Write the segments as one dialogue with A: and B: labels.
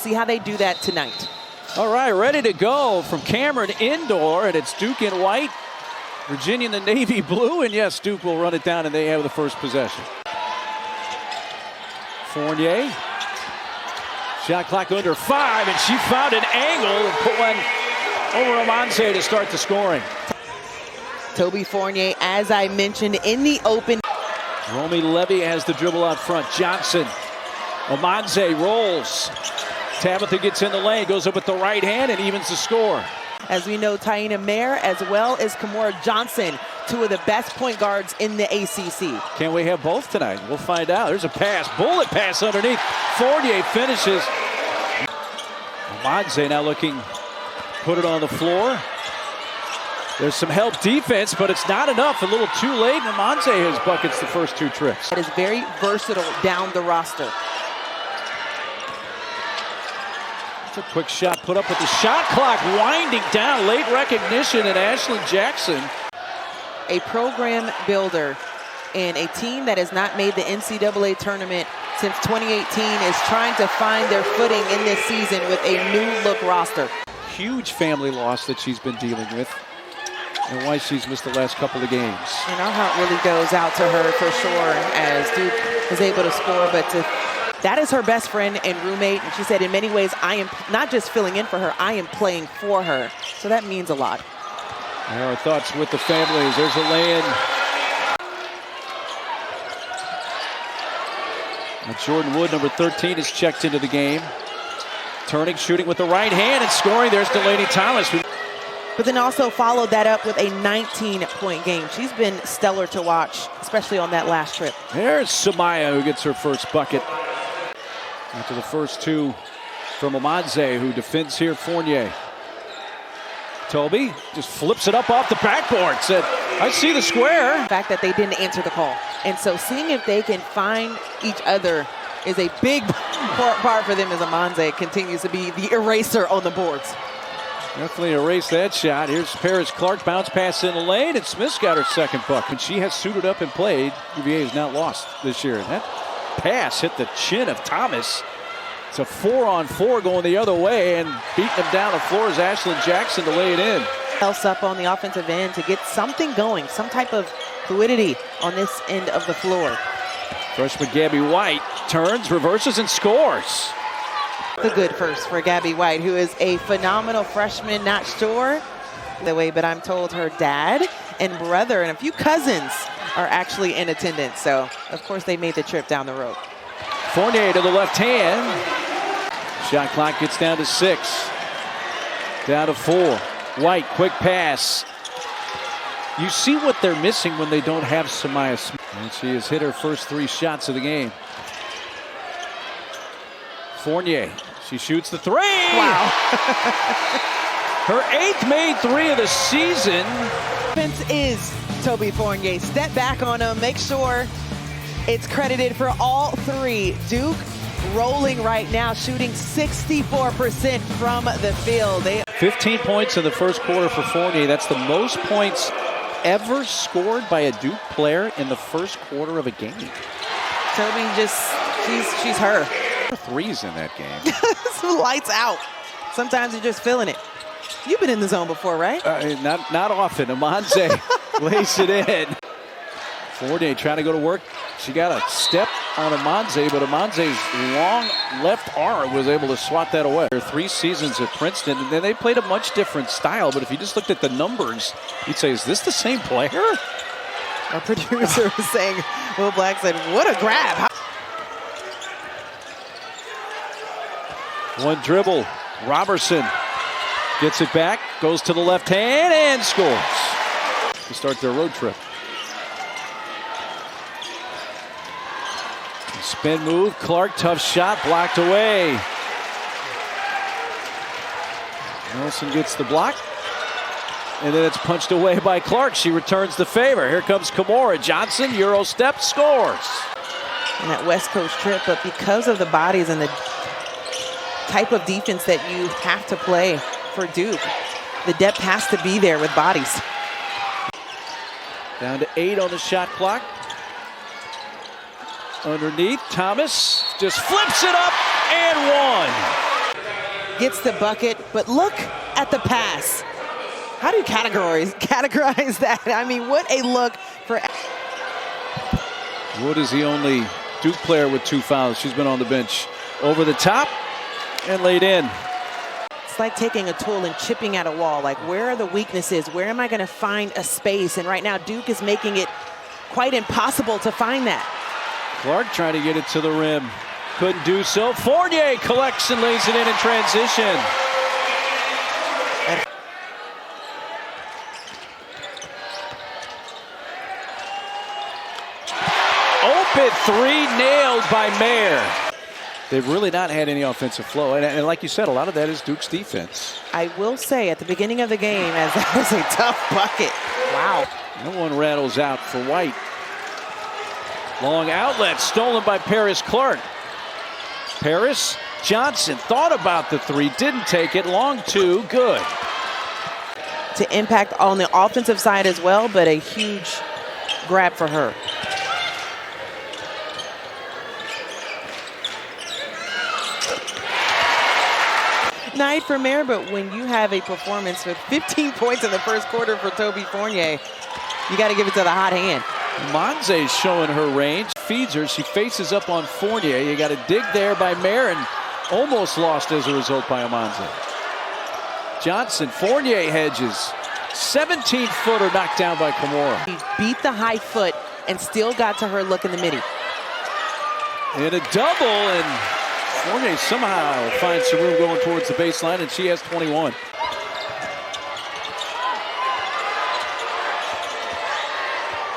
A: see how they do that tonight.
B: All right, ready to go from Cameron indoor, and it's Duke in white, Virginia in the navy blue, and yes, Duke will run it down, and they have the first possession. Fournier, shot clock under 5, and she found an angle and put one over Amanze to start the scoring.
A: Toby Fournier, as I mentioned, in the open.
B: Romy Levy has the dribble out front. Johnson, Amanze rolls. Tabitha gets in the lane, goes up with the right hand and evens the score.
A: As we know, Taina Mayer as well as Kamora Johnson, two of the best point guards in the ACC.
B: Can we have both tonight? We'll find out. There's a pass, bullet pass underneath. Fournier finishes. Amanze now looking, put it on the floor. There's some help defense, but it's not enough. A little too late, and Amanze has buckets the first two trips.
A: It is very versatile down the roster.
B: It's a quick shot put up with the shot clock winding down. Late recognition, and Ashlon Jackson.
A: A program builder and a team that has not made the NCAA tournament since 2018 is trying to find their footing in this season with a new look roster.
B: Huge family loss that she's been dealing with, and why she's missed the last couple of games.
A: And our heart really goes out to her for sure, as Duke is able to score, but that is her best friend and roommate. And she said, in many ways, I am not just filling in for her, I am playing for her. So that means a lot.
B: Our thoughts with the families. There's a lay-in. Jordan Wood, number 13, is checked into the game. Turning, shooting with the right hand, and scoring. There's Delaney Thomas.
A: But then also followed that up with a 19-point game. She's been stellar to watch, especially on that last trip.
B: There's Samaya, who gets her first bucket. After the first two from Amanze, who defends here Fournier. Toby just flips it up off the backboard. Said, I see the square.
A: The fact that they didn't answer the call. And so seeing if they can find each other is a big part for them, as Amanze continues to be the eraser on the boards.
B: Definitely erase that shot. Here's Paris Clark, bounce pass in the lane, and Smith's got her second buck. And she has suited up and played. UVA has not lost this year. And that pass hit the chin of Thomas. It's a 4-on-4 going the other way, and beating him down the floor is Ashlon Jackson to lay it in.
A: Else up on the offensive end to get something going, some type of fluidity on this end of the floor.
B: Freshman Gabby White turns, reverses, and scores.
A: The good first for Gabby White, who is a phenomenal freshman, not sure the way, but I'm told her dad and brother and a few cousins are actually in attendance. So, of course, they made the trip down the road.
B: Fournier to the left hand. Shot clock gets down to 6. Down to 4. White, quick pass. You see what they're missing when they don't have Samaya Smith. And she has hit her first 3 shots of the game. Fournier, she shoots the 3.
A: Wow.
B: Her 8th made 3 of the season.
A: Defense is Toby Fournier. Step back on him, make sure it's credited for all 3. Duke rolling right now, shooting 64% from the field.
B: 15 points in the first quarter for Fournier. That's the most points ever scored by a Duke player in the first quarter of a game.
A: Toby she's her.
B: 3s in that game.
A: Lights out. Sometimes you're just feeling it. You've been in the zone before, right?
B: Not often. Amanze lays it in. Fournier trying to go to work. She got a step on Amanze, but Amanze's long left arm was able to swat that away. 3 seasons at Princeton, and then they played a much different style, but if you just looked at the numbers, you'd say, is this the same player?
A: Our producer was saying, Will Black said, what a grab.
B: One dribble. Robertson gets it back, goes to the left hand, and scores to start their road trip. Spin move, Clark, tough shot, blocked away. Nelson gets the block, and then it's punched away by Clark. She returns the favor. Here comes Kamora Johnson, Euro step, scores.
A: And that West Coast trip, but because of the bodies and the type of defense that you have to play for Duke, the depth has to be there with bodies.
B: Down to 8 on the shot clock. Underneath, Thomas just flips it up and 1.
A: gets the bucket, but look at the pass. How do you categorize that? I mean, what a look for...
B: Wood is the only Duke player with 2 fouls. She's been on the bench. Over the top and laid in.
A: It's like taking a tool and chipping at a wall. Like, where are the weaknesses? Where am I going to find a space? And right now, Duke is making it quite impossible to find that.
B: Clark trying to get it to the rim. Couldn't do so. Fournier collects and lays it in transition. Open three nailed by Mayer. They've really not had any offensive flow. And like you said, a lot of that is Duke's defense.
A: I will say at the beginning of the game, as that was a tough bucket. Wow.
B: No one rattles out for White. Long outlet stolen by Paris Clark. Paris Johnson thought about the three, didn't take it. Long two, good.
A: To impact on the offensive side as well, but a huge grab for her. Night for Mayer, but when you have a performance with 15 points in the first quarter for Toby Fournier, you got to give it to the hot hand.
B: Amanze showing her range, feeds her, she faces up on Fournier. You got to dig there by Mayer, and almost lost as a result by Amanze. Johnson, Fournier hedges, 17-footer knocked down by Kimura.
A: He beat the high foot and still got to her look in the midi.
B: And a double, and Fournier somehow finds some room going towards the baseline, and she has 21.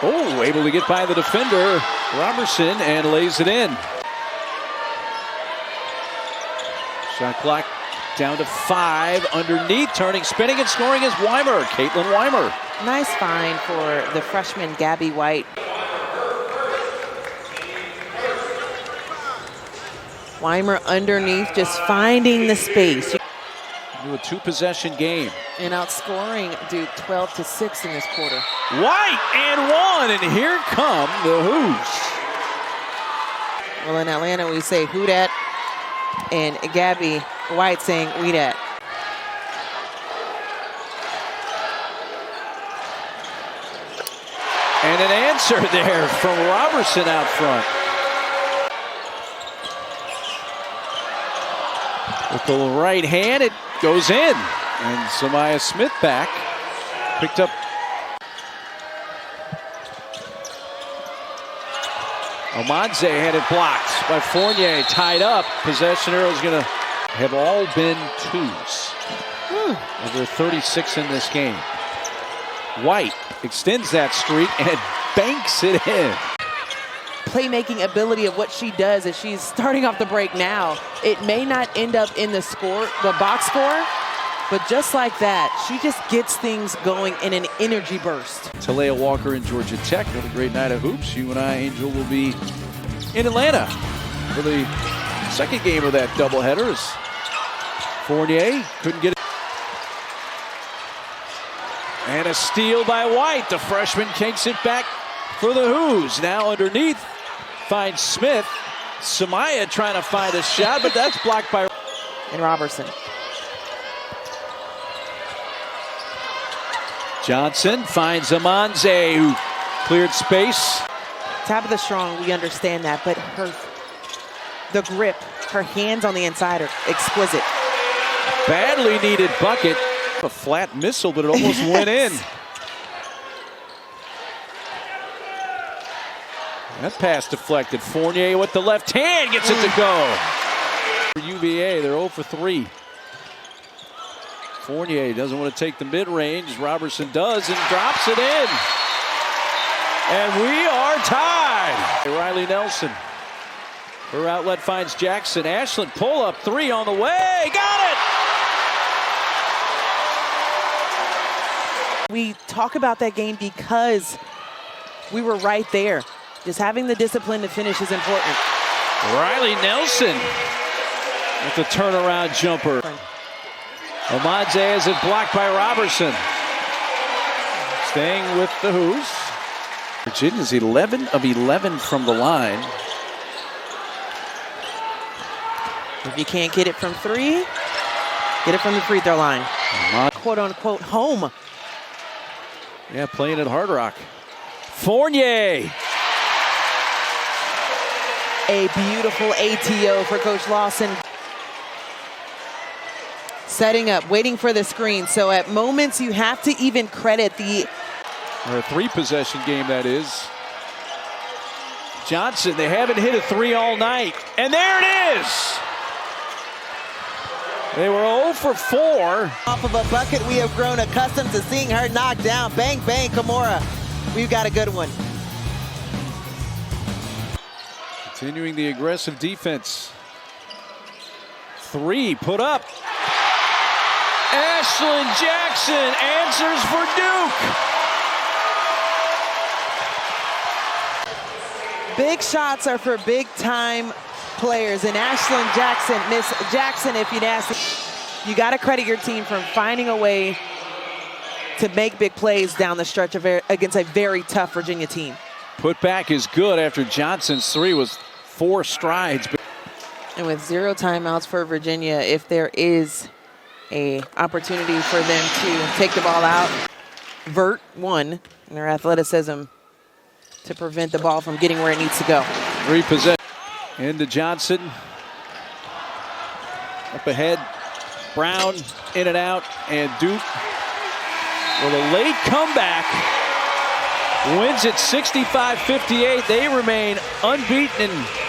B: Oh, able to get by the defender, Robertson, and lays it in. Shot clock down to 5. Underneath, turning, spinning, and scoring is Weimer, Caitlin Weimer.
A: Nice find for the freshman Gabby White. Weimer underneath, just finding the space.
B: Do a 2-possession game.
A: And outscoring Duke 12-6 in this quarter.
B: White and 1, and here come the Hoos.
A: Well, in Atlanta, we say who dat, and Gabby White saying we dat.
B: And an answer there from Robertson out front. With the right hand, it goes in. And Samaya Smith back. Picked up. Amanze had it blocked by Fournier. Tied up. Possession arrow is going to have all been 2s. Over 36 in this game. White extends that streak and banks it in.
A: Playmaking ability of what she does as she's starting off the break now. It may not end up in the box score, but just like that, she just gets things going in an energy burst.
B: Talia Walker and Georgia Tech. What a great night of hoops. You and I, Angel, will be in Atlanta for the second game of that doubleheader. As Fournier couldn't get it. And a steal by White. The freshman kicks it back for the Hoos. Now underneath, finds Smith. Samaya trying to find a shot, but that's blocked by
A: Robertson.
B: Johnson finds Amanze, who cleared space.
A: Tabitha strong, we understand that, but the grip, her hands on the inside are exquisite.
B: Badly needed bucket. A flat missile, but it almost went in. That pass deflected. Fournier with the left hand gets it to go. For UVA, they're 0 for 3. Fournier doesn't want to take the mid-range. Robertson does and drops it in. And we are tied. Riley Nelson. Her outlet finds Jackson. Ashlon pull-up 3 on the way. Got it!
A: We talk about that game because we were right there. Just having the discipline to finish is important.
B: Riley Nelson with the turnaround jumper. Amanze has it blocked by Robertson. Staying with the Hoos. Virginia's 11 of 11 from the line.
A: If you can't get it from 3, Get it from the free throw line. Quote unquote home.
B: Yeah, playing at Hard Rock. Fournier.
A: A beautiful ATO for Coach Lawson. Setting up, waiting for the screen. So at moments you have to even credit the...
B: Or a 3-possession game, that is. Johnson, they haven't hit a 3 all night. And there it is! They were 0 for 4.
A: Off of a bucket we have grown accustomed to seeing her knock down. Bang, bang, Kimura. We've got a good one.
B: Continuing the aggressive defense. 3 put up. Ashlon Jackson answers for Duke.
A: Big shots are for big-time players, and Ashlon Jackson, Miss Jackson, if you'd ask, you got to credit your team for finding a way to make big plays down the stretch against a very tough Virginia team.
B: Put back is good after Johnson's 3 was 4 strides.
A: And with 0 timeouts for Virginia, if there is a opportunity for them to take the ball out, vert one, and their athleticism to prevent the ball from getting where it needs to go.
B: 3 possession. Into Johnson. Up ahead. Brown in and out. And Duke with a late comeback wins it 65-58. They remain unbeaten in